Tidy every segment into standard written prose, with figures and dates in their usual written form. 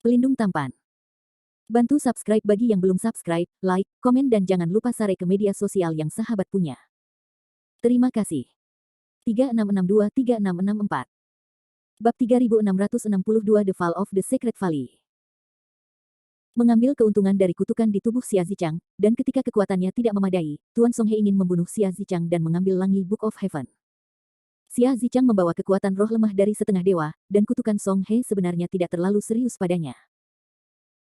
Pelindung tampan. Bantu subscribe bagi yang belum subscribe, like, komen dan jangan lupa share ke media sosial yang sahabat punya. Terima kasih. 3662-3664 Bab 3662 The Fall of the Secret Valley. Mengambil keuntungan dari kutukan di tubuh Xia Zichang, dan ketika kekuatannya tidak memadai, Tuan Songhe ingin membunuh Xia Zichang dan mengambil Langi Book of Heaven. Xia Zichang membawa kekuatan roh lemah dari setengah dewa, dan kutukan Songhe sebenarnya tidak terlalu serius padanya.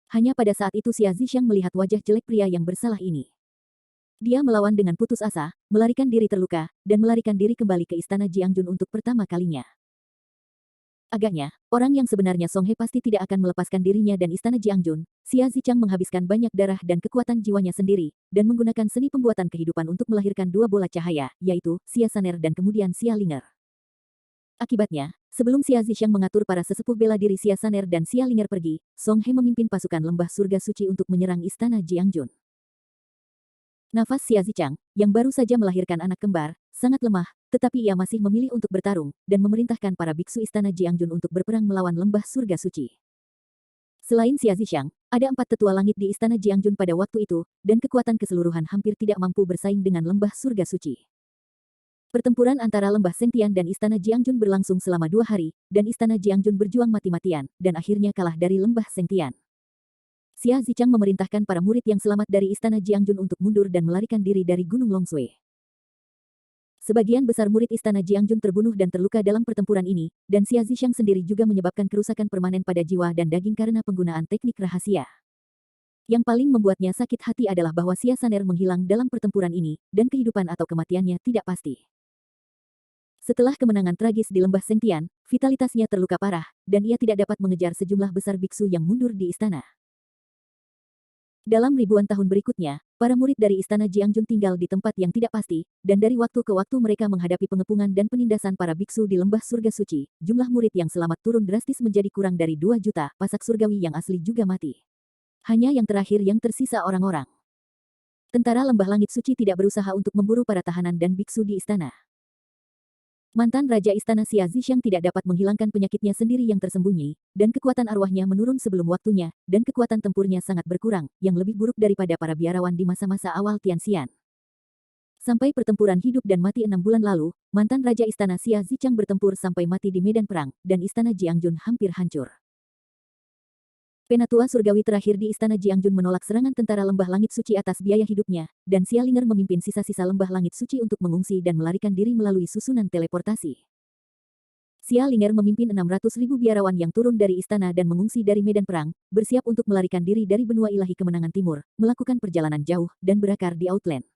Hanya pada saat itu Xia Zichang melihat wajah jelek pria yang bersalah ini. Dia melawan dengan putus asa, melarikan diri terluka, dan melarikan diri kembali ke istana Jiangjun untuk pertama kalinya. Agaknya, orang yang sebenarnya Songhe pasti tidak akan melepaskan dirinya dan istana Jiangjun. Xia Zichang menghabiskan banyak darah dan kekuatan jiwanya sendiri, dan menggunakan seni pembuatan kehidupan untuk melahirkan dua bola cahaya, yaitu Xia Saner dan kemudian Xia Linger. Akibatnya, sebelum Xia Zichang mengatur para sesepuh bela diri Xia Saner dan Xia Linger pergi, Songhe memimpin pasukan lembah surga suci untuk menyerang istana Jiangjun. Nafas Xia Zichang, yang baru saja melahirkan anak kembar, sangat lemah, tetapi ia masih memilih untuk bertarung, dan memerintahkan para biksu istana Jiangjun untuk berperang melawan lembah surga suci. Selain Xia Zichang, ada 4 tetua langit di istana Jiangjun pada waktu itu, dan kekuatan keseluruhan hampir tidak mampu bersaing dengan lembah surga suci. Pertempuran antara lembah Sengtian dan istana Jiangjun berlangsung selama 2 hari, dan istana Jiangjun berjuang mati-matian, dan akhirnya kalah dari lembah Sengtian. Xia Zichang memerintahkan para murid yang selamat dari istana Jiangjun untuk mundur dan melarikan diri dari Gunung Longsui. Sebagian besar murid istana Jiangjun terbunuh dan terluka dalam pertempuran ini, dan Xia Zichang sendiri juga menyebabkan kerusakan permanen pada jiwa dan daging karena penggunaan teknik rahasia. Yang paling membuatnya sakit hati adalah bahwa Xia Saner menghilang dalam pertempuran ini, dan kehidupan atau kematiannya tidak pasti. Setelah kemenangan tragis di lembah Sengtian, vitalitasnya terluka parah, dan ia tidak dapat mengejar sejumlah besar biksu yang mundur di istana. Dalam ribuan tahun berikutnya, para murid dari istana Jiangjun tinggal di tempat yang tidak pasti, dan dari waktu ke waktu mereka menghadapi pengepungan dan penindasan para biksu di lembah surga suci. Jumlah murid yang selamat turun drastis menjadi kurang dari 2 juta, pasak surgawi yang asli juga mati. Hanya yang terakhir yang tersisa orang-orang. Tentara lembah langit suci tidak berusaha untuk memburu para tahanan dan biksu di istana. Mantan Raja Istana Xia Zichang tidak dapat menghilangkan penyakitnya sendiri yang tersembunyi, dan kekuatan arwahnya menurun sebelum waktunya, dan kekuatan tempurnya sangat berkurang, yang lebih buruk daripada para biarawan di masa-masa awal Tianxian. Sampai pertempuran hidup dan mati 6 bulan lalu, mantan Raja Istana Xia Zichang bertempur sampai mati di medan perang, dan istana Jiangjun hampir hancur. Penatua surgawi terakhir di istana Jiangjun menolak serangan tentara lembah langit suci atas biaya hidupnya, dan Xia Linger memimpin sisa-sisa lembah langit suci untuk mengungsi dan melarikan diri melalui susunan teleportasi. Xia Linger memimpin 600.000 biarawan yang turun dari istana dan mengungsi dari medan perang, bersiap untuk melarikan diri dari benua ilahi kemenangan timur, melakukan perjalanan jauh, dan berakar di Outland.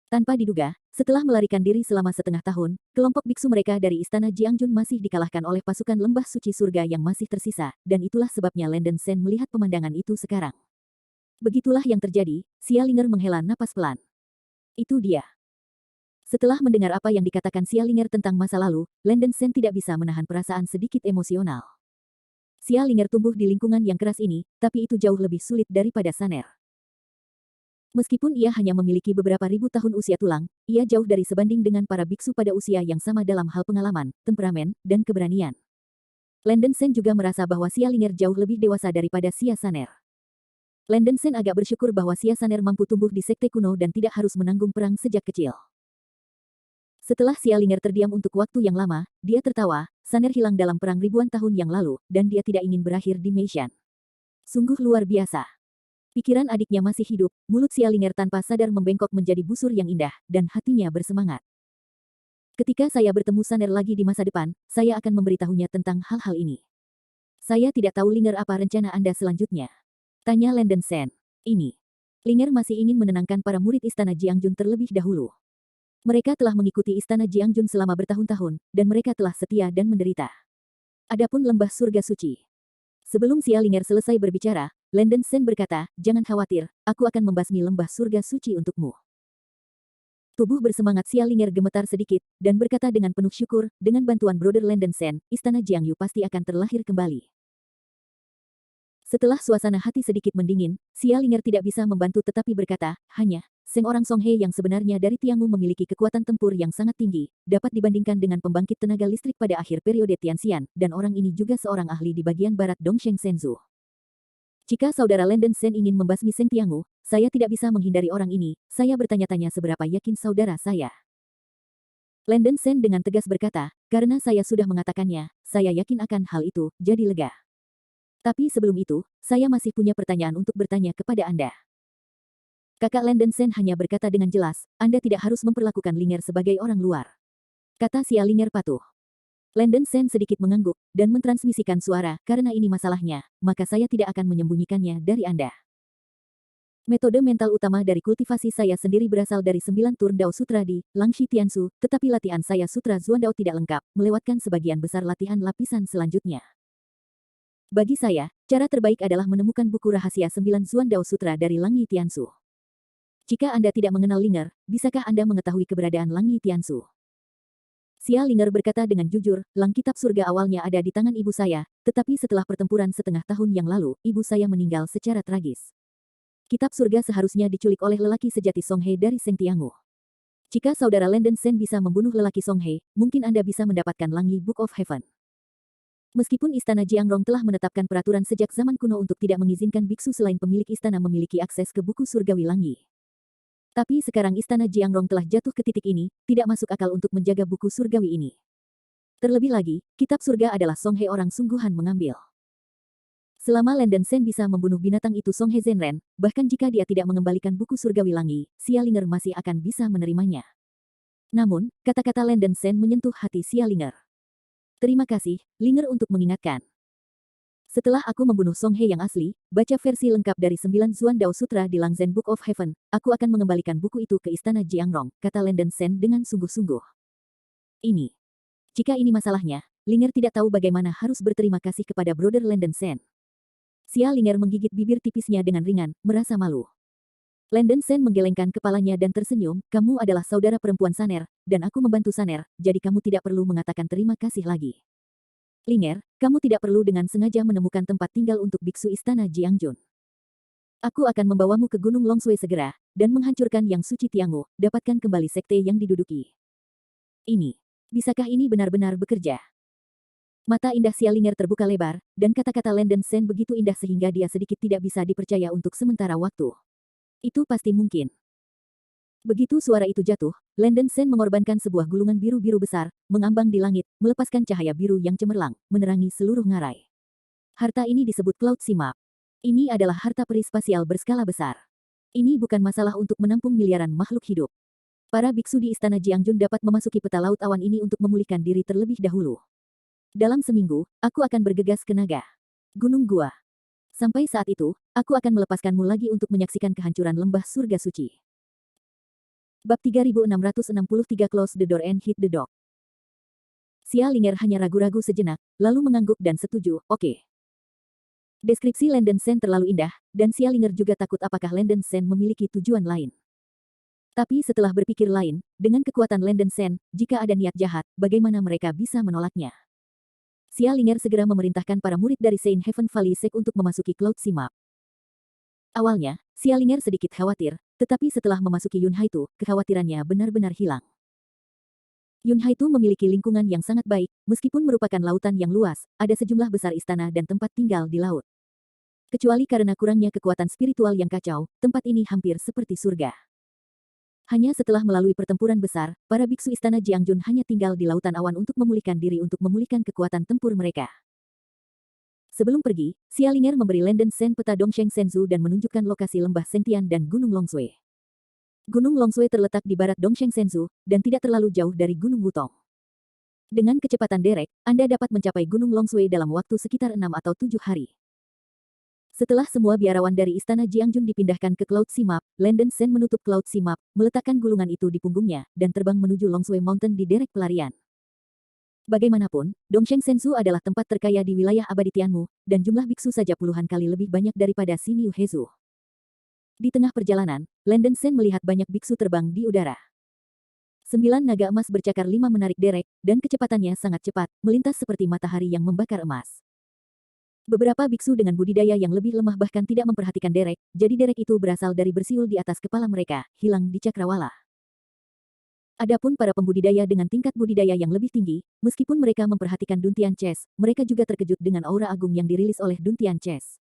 Tanpa diduga, setelah melarikan diri selama setengah tahun, kelompok biksu mereka dari istana Jiangjun masih dikalahkan oleh pasukan lembah suci surga yang masih tersisa, dan itulah sebabnya Landen Sen melihat pemandangan itu sekarang. Begitulah yang terjadi, Xia Linger menghela napas pelan. Itu dia. Setelah mendengar apa yang dikatakan Xia Linger tentang masa lalu, Landen Sen tidak bisa menahan perasaan sedikit emosional. Xia Linger tumbuh di lingkungan yang keras ini, tapi itu jauh lebih sulit daripada Saner. Meskipun ia hanya memiliki beberapa ribu tahun usia tulang, ia jauh dari sebanding dengan para biksu pada usia yang sama dalam hal pengalaman, temperamen, dan keberanian. Landen Sen juga merasa bahwa Xia Linger jauh lebih dewasa daripada Xia Saner. Landen Sen agak bersyukur bahwa Xia Saner mampu tumbuh di sekte kuno dan tidak harus menanggung perang sejak kecil. Setelah Xia Linger terdiam untuk waktu yang lama, dia tertawa. Saner hilang dalam perang ribuan tahun yang lalu, dan dia tidak ingin berakhir di Meishan. Sungguh luar biasa. Pikiran adiknya masih hidup, mulut Xia Linger tanpa sadar membengkok menjadi busur yang indah, dan hatinya bersemangat. Ketika saya bertemu Saner lagi di masa depan, saya akan memberitahunya tentang hal-hal ini. Saya tidak tahu Linger apa rencana Anda selanjutnya. Tanya Landen Sen. Ini. Linger masih ingin menenangkan para murid istana Jiangjun terlebih dahulu. Mereka telah mengikuti istana Jiangjun selama bertahun-tahun, dan mereka telah setia dan menderita. Adapun lembah surga suci. Sebelum Xia Linger selesai berbicara, Landen Sen berkata, jangan khawatir, aku akan membasmi lembah surga suci untukmu. Tubuh bersemangat Xia Linger gemetar sedikit, dan berkata dengan penuh syukur, dengan bantuan Brother Landen Sen, istana Jiangyu pasti akan terlahir kembali. Setelah suasana hati sedikit mendingin, Xia Linger tidak bisa membantu tetapi berkata, hanya, orang Songhe yang sebenarnya dari Tiangu memiliki kekuatan tempur yang sangat tinggi, dapat dibandingkan dengan pembangkit tenaga listrik pada akhir periode Tianxian, dan orang ini juga seorang ahli di bagian barat Dongsheng Shenzhou. Jika saudara Landen Sen ingin membasmi Seng Tiangu, saya tidak bisa menghindari orang ini, saya bertanya-tanya seberapa yakin saudara saya. Landen Sen dengan tegas berkata, karena saya sudah mengatakannya, saya yakin akan hal itu, jadi lega. Tapi sebelum itu, saya masih punya pertanyaan untuk bertanya kepada Anda. Kakak Landen Sen hanya berkata dengan jelas, Anda tidak harus memperlakukan Linger sebagai orang luar. Kata Xia Linger patuh. Landen Sen sedikit mengangguk, dan mentransmisikan suara, karena ini masalahnya, maka saya tidak akan menyembunyikannya dari Anda. Metode mental utama dari kultivasi saya sendiri berasal dari 9 turn Dao Sutra di Langshi Tiansu, tetapi latihan saya Sutra Zuan Dao tidak lengkap, melewatkan sebagian besar latihan lapisan selanjutnya. Bagi saya, cara terbaik adalah menemukan buku rahasia 9 Zuan Dao Sutra dari Langyi Tiansu. Jika Anda tidak mengenal Linger, bisakah Anda mengetahui keberadaan Langyi Tiansu? Xia Linger berkata dengan jujur, Lang Kitab Surga awalnya ada di tangan ibu saya, tetapi setelah pertempuran setengah tahun yang lalu, ibu saya meninggal secara tragis. Kitab Surga seharusnya diculik oleh lelaki sejati Songhe dari Seng Tiangu. Jika saudara Landen Sen bisa membunuh lelaki Songhe, mungkin Anda bisa mendapatkan Langyi Book of Heaven. Meskipun Istana Jiangrong telah menetapkan peraturan sejak zaman kuno untuk tidak mengizinkan biksu selain pemilik istana memiliki akses ke buku surgawi Langyi. Tapi sekarang Istana Jiangrong telah jatuh ke titik ini, tidak masuk akal untuk menjaga buku surgawi ini. Terlebih lagi, kitab surga adalah Songhe orang sungguhan mengambil. Selama Landen Sen bisa membunuh binatang itu Songhe Zhenren, bahkan jika dia tidak mengembalikan buku surgawi Langyi, Xia Linger masih akan bisa menerimanya. Namun, kata-kata Landen Sen menyentuh hati Xia Linger. Terima kasih, Linger untuk mengingatkan. Setelah aku membunuh Songhe yang asli, baca versi lengkap dari 9 Zuan Dao Sutra di Langzhen Book of Heaven, aku akan mengembalikan buku itu ke Istana Jiangrong, kata Landen Sen dengan sungguh-sungguh. Ini. Jika ini masalahnya, Linger tidak tahu bagaimana harus berterima kasih kepada Brother Landen Sen. Xia Linger menggigit bibir tipisnya dengan ringan, merasa malu. Landen Sen menggelengkan kepalanya dan tersenyum, kamu adalah saudara perempuan Saner, dan aku membantu Saner, jadi kamu tidak perlu mengatakan terima kasih lagi. Linger, kamu tidak perlu dengan sengaja menemukan tempat tinggal untuk biksu Istana Jiangjun. Aku akan membawamu ke Gunung Longsui segera, dan menghancurkan Yang Suci Tiangu, dapatkan kembali sekte yang diduduki. Ini. Bisakah ini benar-benar bekerja? Mata indah Xia Linger terbuka lebar, dan kata-kata Landen Sen begitu indah sehingga dia sedikit tidak bisa dipercaya untuk sementara waktu. Itu pasti mungkin. Begitu suara itu jatuh, Landen Sen mengorbankan sebuah gulungan biru-biru besar, mengambang di langit, melepaskan cahaya biru yang cemerlang, menerangi seluruh ngarai. Harta ini disebut Cloud Simap. Ini adalah harta peri spasial berskala besar. Ini bukan masalah untuk menampung miliaran makhluk hidup. Para biksu di Istana Jiangjun dapat memasuki peta laut awan ini untuk memulihkan diri terlebih dahulu. Dalam seminggu, aku akan bergegas ke Naga Gunung Gua. Sampai saat itu, aku akan melepaskanmu lagi untuk menyaksikan kehancuran lembah surga suci. Bab 3663 Close the door and hit the dog. Xia Linger hanya ragu-ragu sejenak, lalu mengangguk dan setuju, oke. Deskripsi Landen Sen terlalu indah, dan Xia Linger juga takut apakah Landen Sen memiliki tujuan lain. Tapi setelah berpikir lain, dengan kekuatan Landen Sen, jika ada niat jahat, bagaimana mereka bisa menolaknya? Xia Linger segera memerintahkan para murid dari Saint Heaven Valley Sect untuk memasuki Cloud Simap. Awalnya, Xia Linger sedikit khawatir, tetapi setelah memasuki Yunhaitu, kekhawatirannya benar-benar hilang. Yunhaitu memiliki lingkungan yang sangat baik, meskipun merupakan lautan yang luas, ada sejumlah besar istana dan tempat tinggal di laut. Kecuali karena kurangnya kekuatan spiritual yang kacau, tempat ini hampir seperti surga. Hanya setelah melalui pertempuran besar, para biksu Istana Jiangjun hanya tinggal di lautan awan untuk memulihkan diri untuk memulihkan kekuatan tempur mereka. Sebelum pergi, Xia Linger memberi Landen Sen peta Dongsheng Shenzhou dan menunjukkan lokasi lembah Sengtian dan Gunung Longsui. Gunung Longsui terletak di barat Dongsheng Shenzhou, dan tidak terlalu jauh dari Gunung Wutong. Dengan kecepatan derek, Anda dapat mencapai Gunung Longsui dalam waktu sekitar 6 atau 7 hari. Setelah semua biarawan dari Istana Jiangjun dipindahkan ke Cloud Simap, Landen Sen menutup Cloud Simap, meletakkan gulungan itu di punggungnya, dan terbang menuju Longsui Mountain di derek pelarian. Bagaimanapun, Dongsheng Shenzhou adalah tempat terkaya di wilayah abadi Tianmu, dan jumlah biksu saja puluhan kali lebih banyak daripada Xinyu Hezu. Di tengah perjalanan, Landen Sen melihat banyak biksu terbang di udara. 9 naga emas bercakar 5 menarik derek, dan kecepatannya sangat cepat, melintas seperti matahari yang membakar emas. Beberapa biksu dengan budidaya yang lebih lemah bahkan tidak memperhatikan derek, jadi derek itu berasal dari bersiul di atas kepala mereka, hilang di cakrawala. Adapun para pembudidaya dengan tingkat budidaya yang lebih tinggi, meskipun mereka memperhatikan Duntian Chess, mereka juga terkejut dengan aura agung yang dirilis oleh Duntian Chess.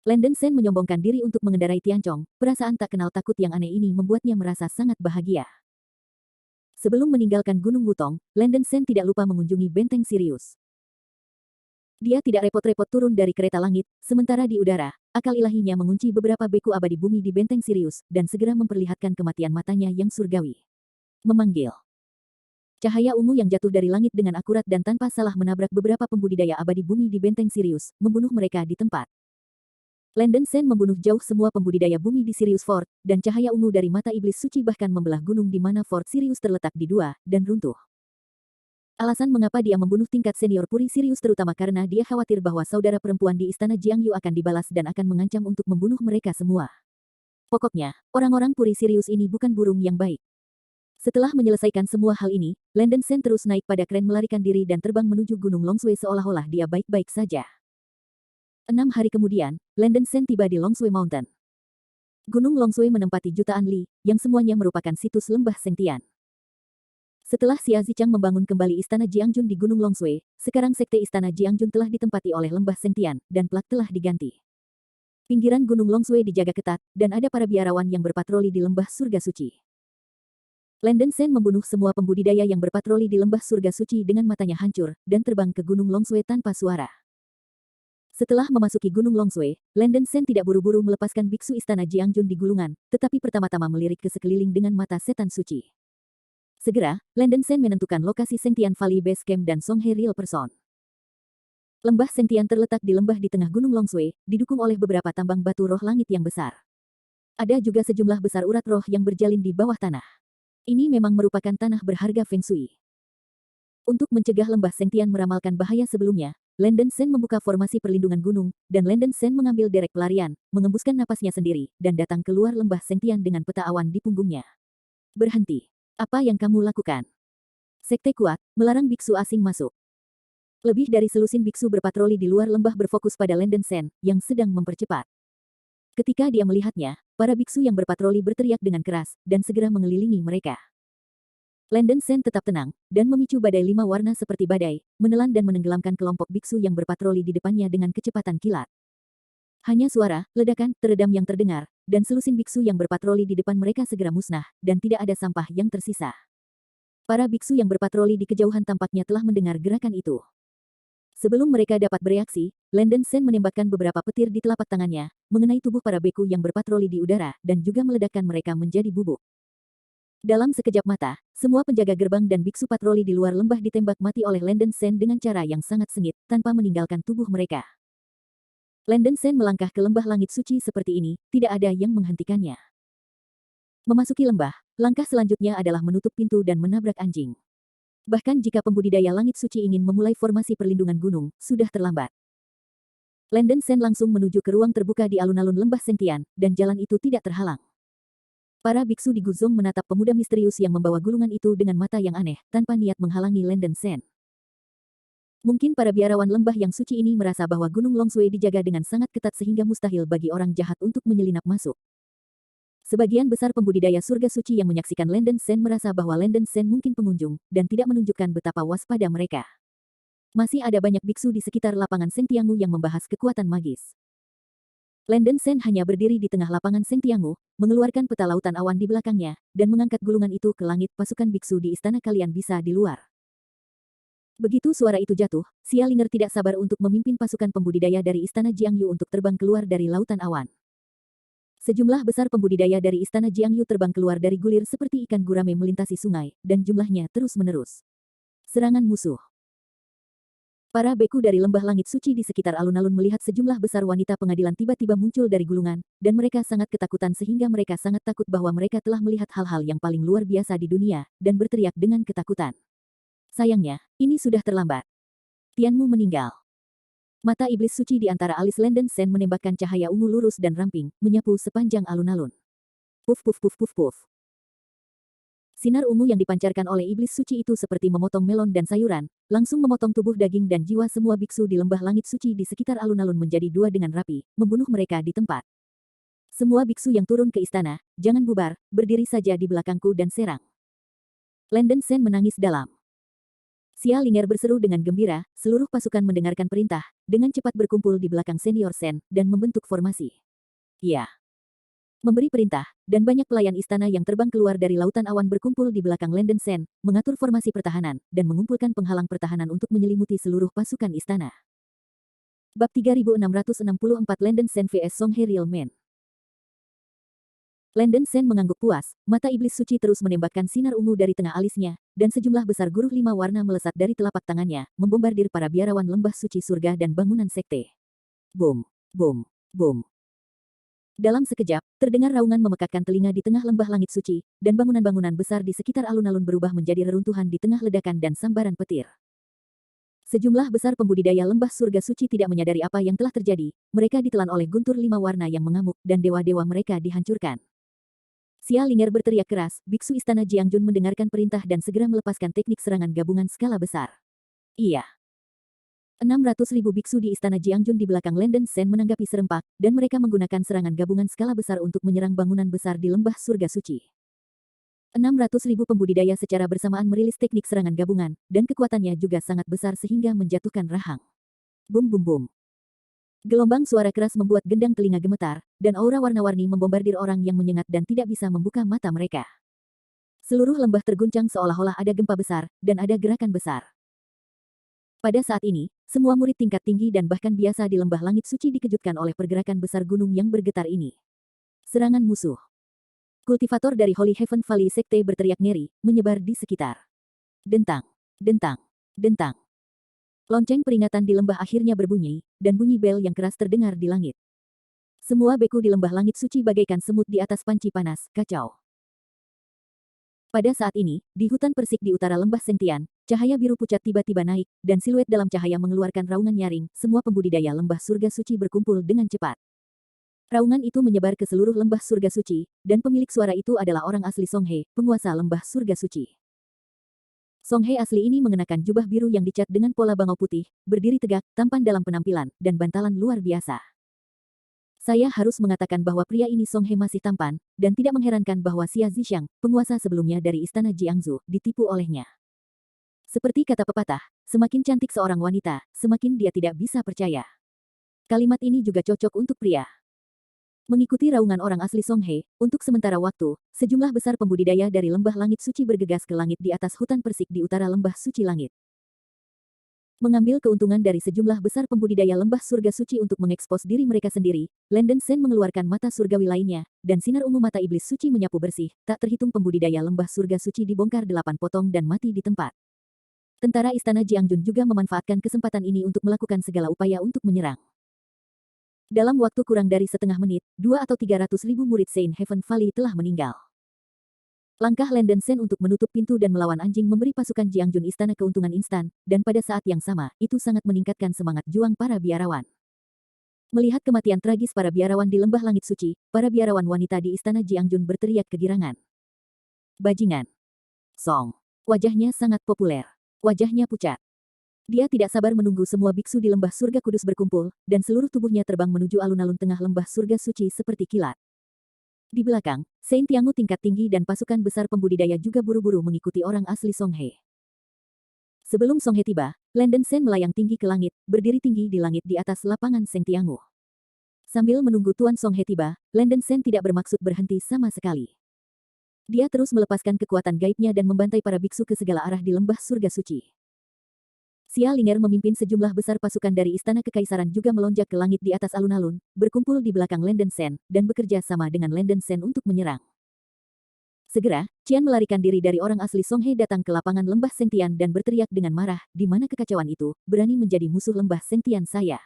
Landen Sen menyombongkan diri untuk mengendarai Tianchong, perasaan tak kenal takut yang aneh ini membuatnya merasa sangat bahagia. Sebelum meninggalkan Gunung Wutong, Landen Sen tidak lupa mengunjungi benteng Sirius. Dia tidak repot-repot turun dari kereta langit, sementara di udara, akal ilahinya mengunci beberapa beku abadi bumi di benteng Sirius, dan segera memperlihatkan kematian matanya yang surgawi. Memanggil. Cahaya ungu yang jatuh dari langit dengan akurat dan tanpa salah menabrak beberapa pembudidaya abadi bumi di benteng Sirius, membunuh mereka di tempat. Landen Sen membunuh jauh semua pembudidaya bumi di Sirius Fort, dan cahaya ungu dari mata iblis suci bahkan membelah gunung di mana Fort Sirius terletak di dua, dan runtuh. Alasan mengapa dia membunuh tingkat senior Puri Sirius terutama karena dia khawatir bahwa saudara perempuan di istana Jiangyu akan dibalas dan akan mengancam untuk membunuh mereka semua. Pokoknya, orang-orang Puri Sirius ini bukan burung yang baik. Setelah menyelesaikan semua hal ini, Landen Sen terus naik pada kren melarikan diri dan terbang menuju Gunung Longsui seolah-olah dia baik-baik saja. 6 hari kemudian, Landen Sen tiba di Longsui Mountain. Gunung Longsui menempati jutaan li, yang semuanya merupakan situs lembah Sengtian. Setelah Xia Zichang membangun kembali Istana Jiangjun di Gunung Longsui, sekarang sekte Istana Jiangjun telah ditempati oleh lembah Sengtian, dan plat telah diganti. Pinggiran Gunung Longsui dijaga ketat, dan ada para biarawan yang berpatroli di lembah Surga Suci. Landen Sen membunuh semua pembudidaya yang berpatroli di lembah Surga Suci dengan matanya hancur, dan terbang ke Gunung Longsui tanpa suara. Setelah memasuki Gunung Longsui, Landen Sen tidak buru-buru melepaskan biksu Istana Jiangjun di gulungan, tetapi pertama-tama melirik ke sekeliling dengan mata setan suci. Segera, Landen Sen menentukan lokasi Sengtian Valley Base Camp dan Songhe Real Person. Lembah Sengtian terletak di lembah di tengah Gunung Longsui, didukung oleh beberapa tambang batu roh langit yang besar. Ada juga sejumlah besar urat roh yang berjalin di bawah tanah. Ini memang merupakan tanah berharga Feng Shui. Untuk mencegah lembah Sengtian meramalkan bahaya sebelumnya, Landen Sen membuka formasi perlindungan gunung, dan Landen Sen mengambil derek pelarian, mengembuskan napasnya sendiri, dan datang keluar lembah Sengtian dengan peta awan di punggungnya. Berhenti. Apa yang kamu lakukan? Sekte kuat, melarang biksu asing masuk. Lebih dari selusin biksu berpatroli di luar lembah berfokus pada Landen Sen, yang sedang mempercepat. Ketika dia melihatnya, para biksu yang berpatroli berteriak dengan keras, dan segera mengelilingi mereka. Landen Sen tetap tenang, dan memicu badai 5 warna seperti badai, menelan dan menenggelamkan kelompok biksu yang berpatroli di depannya dengan kecepatan kilat. Hanya suara, ledakan, teredam yang terdengar, dan selusin biksu yang berpatroli di depan mereka segera musnah, dan tidak ada sampah yang tersisa. Para biksu yang berpatroli di kejauhan tampaknya telah mendengar gerakan itu. Sebelum mereka dapat bereaksi, Landen Sen menembakkan beberapa petir di telapak tangannya, mengenai tubuh para beku yang berpatroli di udara, dan juga meledakkan mereka menjadi bubuk. Dalam sekejap mata, semua penjaga gerbang dan biksu patroli di luar lembah ditembak mati oleh Landen Sen dengan cara yang sangat sengit, tanpa meninggalkan tubuh mereka. Landen Sen melangkah ke lembah langit suci seperti ini, tidak ada yang menghentikannya. Memasuki lembah, langkah selanjutnya adalah menutup pintu dan menabrak anjing. Bahkan jika pembudidaya langit suci ingin memulai formasi perlindungan gunung, sudah terlambat. Landen Sen langsung menuju ke ruang terbuka di alun-alun lembah Sengtian, dan jalan itu tidak terhalang. Para biksu di Guzong menatap pemuda misterius yang membawa gulungan itu dengan mata yang aneh, tanpa niat menghalangi Landen Sen. Mungkin para biarawan lembah yang suci ini merasa bahwa Gunung Longsui dijaga dengan sangat ketat sehingga mustahil bagi orang jahat untuk menyelinap masuk. Sebagian besar pembudidaya surga suci yang menyaksikan Landen Sen merasa bahwa Landen Sen mungkin pengunjung, dan tidak menunjukkan betapa waspada mereka. Masih ada banyak biksu di sekitar lapangan Sengtiangu yang membahas kekuatan magis. Landen Sen hanya berdiri di tengah lapangan Sengtiangu, mengeluarkan peta lautan awan di belakangnya, dan mengangkat gulungan itu ke langit. Pasukan biksu di istana kalian bisa di luar. Begitu suara itu jatuh, Xia Linger tidak sabar untuk memimpin pasukan pembudidaya dari Istana Jiangyu untuk terbang keluar dari lautan awan. Sejumlah besar pembudidaya dari Istana Jiangyu terbang keluar dari gulir seperti ikan gurame melintasi sungai, dan jumlahnya terus-menerus. Serangan musuh. Para beku dari lembah langit suci di sekitar alun-alun melihat sejumlah besar wanita pengadilan tiba-tiba muncul dari gulungan, dan mereka sangat ketakutan sehingga mereka sangat takut bahwa mereka telah melihat hal-hal yang paling luar biasa di dunia, dan berteriak dengan ketakutan. Sayangnya, ini sudah terlambat. Tianmu meninggal. Mata iblis suci di antara alis Landen Sen menembakkan cahaya ungu lurus dan ramping, menyapu sepanjang alun-alun. Puf puf puf puf puf. Sinar ungu yang dipancarkan oleh iblis suci itu seperti memotong melon dan sayuran, langsung memotong tubuh, daging dan jiwa semua biksu di lembah langit suci di sekitar alun-alun menjadi dua dengan rapi, membunuh mereka di tempat. Semua biksu yang turun ke istana, jangan bubar, berdiri saja di belakangku dan serang. Landen Sen menangis dalam. Xia Linger berseru dengan gembira, seluruh pasukan mendengarkan perintah, dengan cepat berkumpul di belakang senior Sen, dan membentuk formasi. Ya. Memberi perintah, dan banyak pelayan istana yang terbang keluar dari lautan awan berkumpul di belakang Landen Sen, mengatur formasi pertahanan, dan mengumpulkan penghalang pertahanan untuk menyelimuti seluruh pasukan istana. Bab 3664 Landen Sen vs Songhe Real Men. Landen Sen mengangguk puas, mata iblis suci terus menembakkan sinar ungu dari tengah alisnya, dan sejumlah besar guruh 5 warna melesat dari telapak tangannya, membombardir para biarawan lembah suci surga dan bangunan sekte. Boom, boom, boom. Dalam sekejap, terdengar raungan memekakkan telinga di tengah lembah langit suci, dan bangunan-bangunan besar di sekitar alun-alun berubah menjadi reruntuhan di tengah ledakan dan sambaran petir. Sejumlah besar pembudidaya lembah surga suci tidak menyadari apa yang telah terjadi, mereka ditelan oleh guntur 5 warna yang mengamuk, dan dewa-dewa mereka dihancurkan. Xia Linger berteriak keras, biksu istana Jiangjun mendengarkan perintah dan segera melepaskan teknik serangan gabungan skala besar. Iya. 600.000 biksu di istana Jiangjun di belakang Landen Sen menanggapi serempak, dan mereka menggunakan serangan gabungan skala besar untuk menyerang bangunan besar di lembah surga suci. 600.000 pembudidaya secara bersamaan merilis teknik serangan gabungan, dan kekuatannya juga sangat besar sehingga menjatuhkan rahang. Bum bum bum. Gelombang suara keras membuat gendang telinga gemetar, dan aura warna-warni membombardir orang yang menyengat dan tidak bisa membuka mata mereka. Seluruh lembah terguncang seolah-olah ada gempa besar, dan ada gerakan besar. Pada saat ini, semua murid tingkat tinggi dan bahkan biasa di lembah langit suci dikejutkan oleh pergerakan besar gunung yang bergetar ini. Serangan musuh. Kultivator dari Holy Heaven Valley Sekte berteriak ngeri, menyebar di sekitar. Dentang, dentang, dentang. Lonceng peringatan di lembah akhirnya berbunyi, dan bunyi bel yang keras terdengar di langit. Semua beku di lembah langit suci bagaikan semut di atas panci panas, kacau. Pada saat ini, di hutan persik di utara lembah Sengtian, cahaya biru pucat tiba-tiba naik, dan siluet dalam cahaya mengeluarkan raungan nyaring, semua pembudidaya lembah surga suci berkumpul dengan cepat. Raungan itu menyebar ke seluruh lembah surga suci, dan pemilik suara itu adalah orang asli Songhe, penguasa lembah surga suci. Songhe asli ini mengenakan jubah biru yang dicat dengan pola bangau putih, berdiri tegak, tampan dalam penampilan, dan bantalan luar biasa. Saya harus mengatakan bahwa pria ini Songhe masih tampan, dan tidak mengherankan bahwa Xia Zhixiang, penguasa sebelumnya dari istana Jiangzu, ditipu olehnya. Seperti kata pepatah, semakin cantik seorang wanita, semakin dia tidak bisa percaya. Kalimat ini juga cocok untuk pria. Mengikuti raungan orang asli Songhe, untuk sementara waktu, sejumlah besar pembudidaya dari lembah langit suci bergegas ke langit di atas hutan persik di utara lembah suci langit. Mengambil keuntungan dari sejumlah besar pembudidaya lembah surga suci untuk mengekspos diri mereka sendiri, Landen Sen mengeluarkan mata surgawi lainnya, dan sinar ungu mata iblis suci menyapu bersih, tak terhitung pembudidaya lembah surga suci dibongkar 8 potong dan mati di tempat. Tentara istana Jiangjun juga memanfaatkan kesempatan ini untuk melakukan segala upaya untuk menyerang. Dalam waktu kurang dari setengah menit, 2 atau 300.000 murid Saint Heaven Valley telah meninggal. Langkah Landen Sen untuk menutup pintu dan melawan anjing memberi pasukan Jiangjun istana keuntungan instan, dan pada saat yang sama, itu sangat meningkatkan semangat juang para biarawan. Melihat kematian tragis para biarawan di lembah langit suci, para biarawan wanita di istana Jiangjun berteriak kegirangan. Bajingan. Song. Wajahnya sangat populer. Wajahnya pucat. Dia tidak sabar menunggu semua biksu di lembah surga kudus berkumpul, dan seluruh tubuhnya terbang menuju alun-alun tengah lembah surga suci seperti kilat. Di belakang, Saint Tiangu tingkat tinggi dan pasukan besar pembudidaya juga buru-buru mengikuti orang asli Songhe. Sebelum Songhe tiba, Landen Sen melayang tinggi ke langit, berdiri tinggi di langit di atas lapangan Saint Tiangu. Sambil menunggu Tuan Songhe tiba, Landen Sen tidak bermaksud berhenti sama sekali. Dia terus melepaskan kekuatan gaibnya dan membantai para biksu ke segala arah di lembah surga suci. Xia Linger memimpin sejumlah besar pasukan dari Istana Kekaisaran juga melonjak ke langit di atas alun-alun, berkumpul di belakang Landen Sen, dan bekerja sama dengan Landen Sen untuk menyerang. Segera, Qian melarikan diri dari orang asli Songhe datang ke lapangan lembah Sengtian dan berteriak dengan marah, di mana kekacauan itu, berani menjadi musuh lembah Sengtian saya.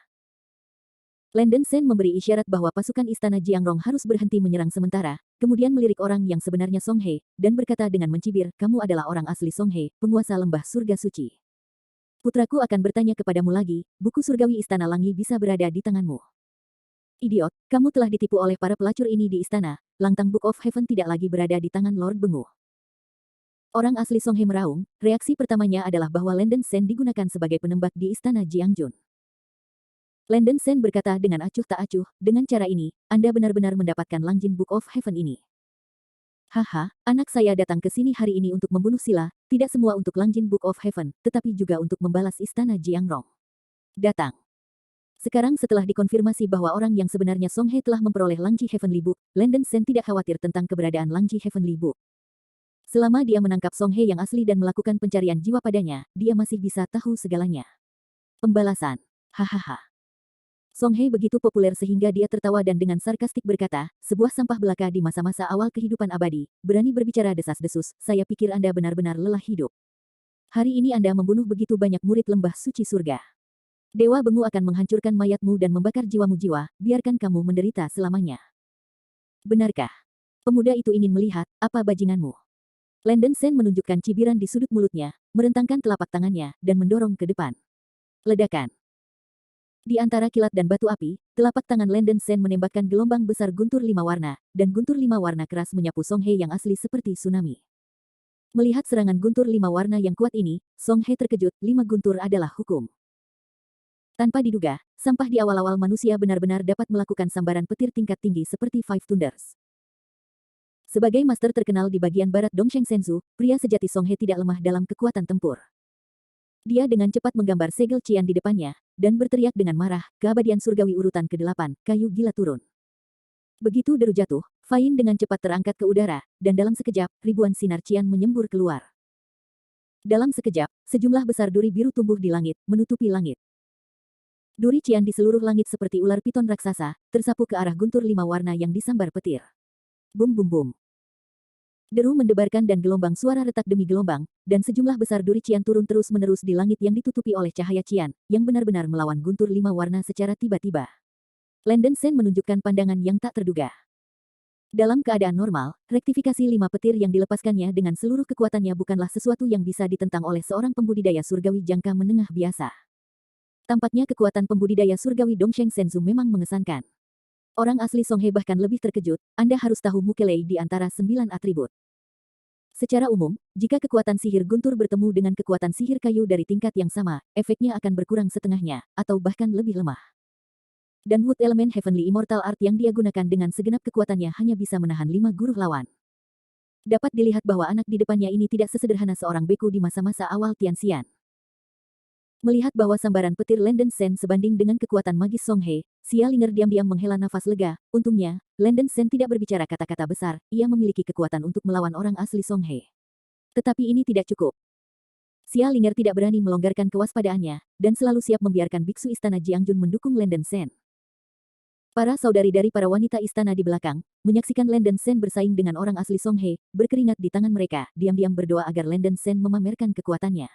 Landen Sen memberi isyarat bahwa pasukan Istana Jiangrong harus berhenti menyerang sementara, kemudian melirik orang yang sebenarnya Songhe, dan berkata dengan mencibir, kamu adalah orang asli Songhe, penguasa lembah surga suci. Putraku akan bertanya kepadamu lagi, buku surgawi Istana Langi bisa berada di tanganmu. Idiot, kamu telah ditipu oleh para pelacur ini di istana, Langtang Book of Heaven tidak lagi berada di tangan Lord Bengu. Orang asli Songhe meraung, reaksi pertamanya adalah bahwa Landen Sen digunakan sebagai penembak di istana Jiangjun. Landen Sen berkata dengan acuh tak acuh, dengan cara ini, Anda benar-benar mendapatkan Langjin Book of Heaven ini. Haha, anak saya datang ke sini hari ini untuk membunuh Sila, tidak semua untuk Langjin Book of Heaven, tetapi juga untuk membalas istana Jiangrong. Datang. Sekarang setelah dikonfirmasi bahwa orang yang sebenarnya Songhe telah memperoleh Langji Heavenly Book, Landen Sen tidak khawatir tentang keberadaan Langji Heavenly Book. Selama dia menangkap Songhe yang asli dan melakukan pencarian jiwa padanya, dia masih bisa tahu segalanya. Pembalasan. Hahaha. Songhe begitu populer sehingga dia tertawa dan dengan sarkastik berkata, sebuah sampah belaka di masa-masa awal kehidupan abadi, berani berbicara desas-desus, saya pikir Anda benar-benar lelah hidup. Hari ini Anda membunuh begitu banyak murid lembah suci surga. Dewa Bengu akan menghancurkan mayatmu dan membakar jiwamu jiwa, biarkan kamu menderita selamanya. Benarkah? Pemuda itu ingin melihat, apa bajinganmu. Landen Sen menunjukkan cibiran di sudut mulutnya, merentangkan telapak tangannya, dan mendorong ke depan. Ledakan. Di antara kilat dan batu api, telapak tangan Landen Sen menembakkan gelombang besar guntur 5 warna, dan guntur 5 warna keras menyapu Songhe yang asli seperti tsunami. Melihat serangan guntur 5 warna yang kuat ini, Songhe terkejut, 5 guntur adalah hukum. Tanpa diduga, sampah di awal-awal manusia benar-benar dapat melakukan sambaran petir tingkat tinggi seperti Five Thunders. Sebagai master terkenal di bagian barat Dongsheng Senzu, pria sejati Songhe tidak lemah dalam kekuatan tempur. Dia dengan cepat menggambar segel Qian di depannya, dan berteriak dengan marah, keabadian surgawi urutan ke-8, kayu gila turun. Begitu deru jatuh, Fain dengan cepat terangkat ke udara, dan dalam sekejap, ribuan sinar Qian menyembur keluar. Dalam sekejap, sejumlah besar duri biru tumbuh di langit, menutupi langit. Duri Qian di seluruh langit seperti ular piton raksasa, tersapu ke arah guntur 5 warna yang disambar petir. Bum bum bum. Deru mendebarkan dan gelombang suara retak demi gelombang, dan sejumlah besar duri Qian turun terus-menerus di langit yang ditutupi oleh cahaya Qian, yang benar-benar melawan guntur 5 warna secara tiba-tiba. Landen Sen menunjukkan pandangan yang tak terduga. Dalam keadaan normal, rektifikasi 5 petir yang dilepaskannya dengan seluruh kekuatannya bukanlah sesuatu yang bisa ditentang oleh seorang pembudidaya surgawi jangka menengah biasa. Tampaknya kekuatan pembudidaya surgawi Dongsheng Senzu memang mengesankan. Orang asli Songhe bahkan lebih terkejut, Anda harus tahu Mukelei di antara 9 atribut. Secara umum, jika kekuatan sihir guntur bertemu dengan kekuatan sihir kayu dari tingkat yang sama, efeknya akan berkurang setengahnya, atau bahkan lebih lemah. Dan Wood Elemen Heavenly Immortal Art yang dia gunakan dengan segenap kekuatannya hanya bisa menahan 5 guru lawan. Dapat dilihat bahwa anak di depannya ini tidak sesederhana seorang beku di masa-masa awal Tianxian. Melihat bahwa sambaran petir Landen Sen sebanding dengan kekuatan magis Songhe, Xia Linger diam-diam menghela nafas lega. Untungnya, Landen Sen tidak berbicara kata-kata besar, ia memiliki kekuatan untuk melawan orang asli Songhe. Tetapi ini tidak cukup. Xia Linger tidak berani melonggarkan kewaspadaannya, dan selalu siap membiarkan biksu istana Jiangjun mendukung Landen Sen. Para saudari dari para wanita istana di belakang, menyaksikan Landen Sen bersaing dengan orang asli Songhe, berkeringat di tangan mereka, diam-diam berdoa agar Landen Sen memamerkan kekuatannya.